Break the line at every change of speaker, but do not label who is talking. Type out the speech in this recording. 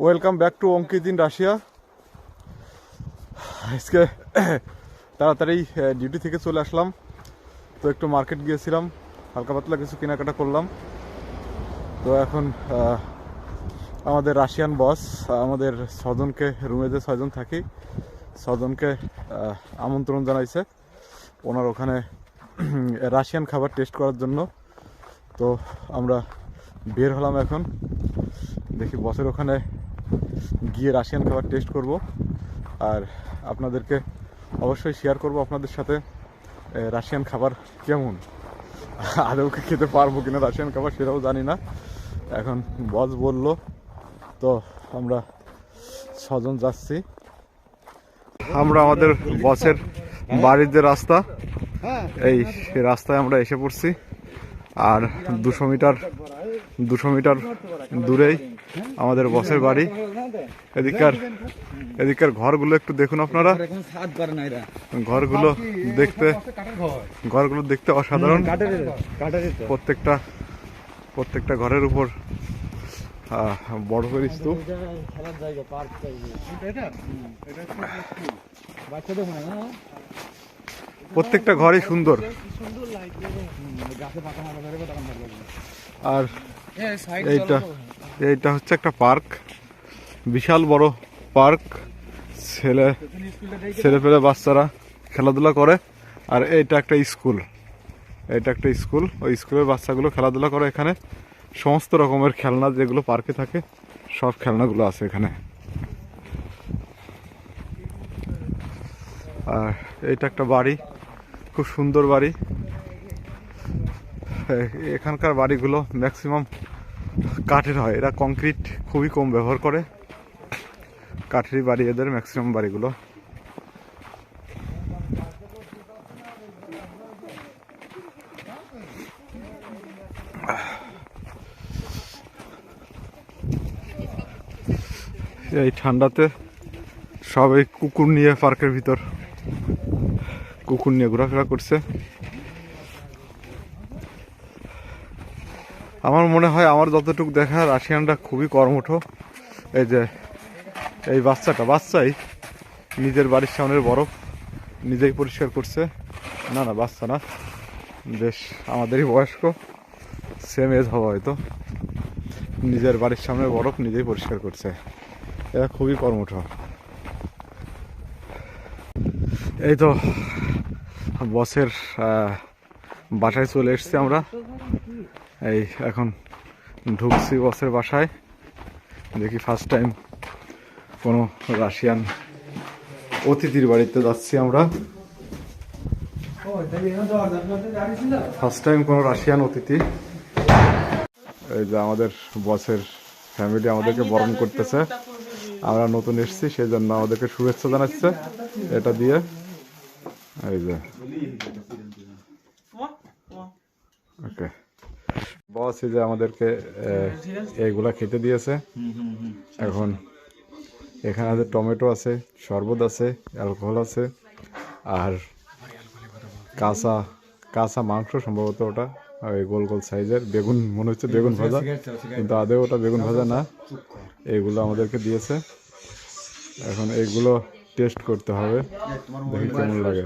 Welcome back to Ankit in Russia. আজকে তাড়াতাড়ি duty থেকে চলে আসলাম, তো একটু মার্কেট গিয়েছিলাম, হালকা পাতলা কিছু কেনাকাটা করলাম। তো এখন আমাদের রাশিয়ান বস আমাদের ছজনকে, রুমে যে ছয়জন থাকি ছজনকে আমন্ত্রণ জানাইছে ওনার ওখানে রাশিয়ান খাবার টেস্ট করার জন্য। তো আমরা বের হলাম, এখন দেখি বসের ওখানে গিয়ে রাশিয়ান খাবার টেস্ট করব, আর আপনাদেরকে অবশ্যই শেয়ার করব আপনাদের সাথে রাশিয়ান খাবার কেমন, আদৌকে খেতে পারবো কিনা রাশিয়ান খাবার সেটাও জানি না। এখন বস বলল, তো আমরা ছজন যাচ্ছি। আমরা আমাদের বসের বাড়ির যে রাস্তা, এই রাস্তায় আমরা এসে পড়ছি। আর 200 মিটার দূরেই আমাদের বসের বাড়ি। এদিককার ঘরগুলো একটু দেখুন আপনারা, ঘরগুলো দেখতে অসাধারণ। প্রত্যেকটা ঘরের উপর বড় করে স্তূপ। প্রত্যেকটা ঘরই সুন্দর। আর এইটা হচ্ছে একটা পার্ক, বিশাল বড় পার্ক। ছেলেপেলে বাচ্চারা খেলাধুলা করে। আর এইটা একটা স্কুল, ওই স্কুলের বাচ্চাগুলো খেলাধুলা করে। এখানে সমস্ত রকমের খেলনা যেগুলো পার্কে থাকে সব খেলনাগুলো আছে এখানে। আর এইটা একটা বাড়ি, খুব সুন্দর বাড়ি। এখানকার বাড়িগুলো ম্যাক্সিমাম কাঠের হয়, এরা কংক্রিট খুবই কম ব্যবহার করে। কাঠেরই বাড়ি এদের ম্যাক্সিমাম বাড়িগুলো। এই ঠান্ডাতে সব এই কুকুর নিয়ে পার্কের ভিতর কুকুর নিয়ে ঘোরাফেরা করছে। আমার মনে হয় আমার যতটুকু দেখা রাশিয়ানরা খুবই কর্মঠ। এই যে এই বাচ্চাই নিজের বাড়ির সামনের বরফ নিজেই পরিষ্কার করছে। না বাচ্চা না, বেশ আমাদেরই বয়স্ক, সেম এজ হওয়া হয়তো। নিজের বাড়ির সামনের বরফ নিজেই পরিষ্কার করছে, এরা খুবই কর্মঠ। এই তো বসের বাসায় চলে এসছি আমরা। এই এখন ঢুকছি বসের বাসায়। দেখি ফার্স্ট টাইম কোনো রাশিয়ান অতিথির বাড়িতে যাচ্ছি আমরা। ফার্স্ট টাইম কোনো রাশিয়ান অতিথি। এই যে আমাদের বসের ফ্যামিলি আমাদেরকে বরণ করতেছে। আমরা নতুন এসেছি সেই জন্য আমাদেরকে শুভেচ্ছা জানাচ্ছে এটা দিয়ে। এই যে ওকে বস, এই যে আমাদেরকে এইগুলা খেতে দিয়েছে। এখন এখানে আছে টমেটো আছে, শরবত আছে, অ্যালকোহল আছে, আর কাঁচা মাংস সম্ভবত ওটা, ওই গোল গোল সাইজের বেগুন, মনে হচ্ছে বেগুন ভাজা, কিন্তু আদৌ ওটা বেগুন ভাজা না। এইগুলো আমাদেরকে দিয়েছে। এখন এইগুলো টেস্ট করতে হবে, দেখি কেমন লাগে।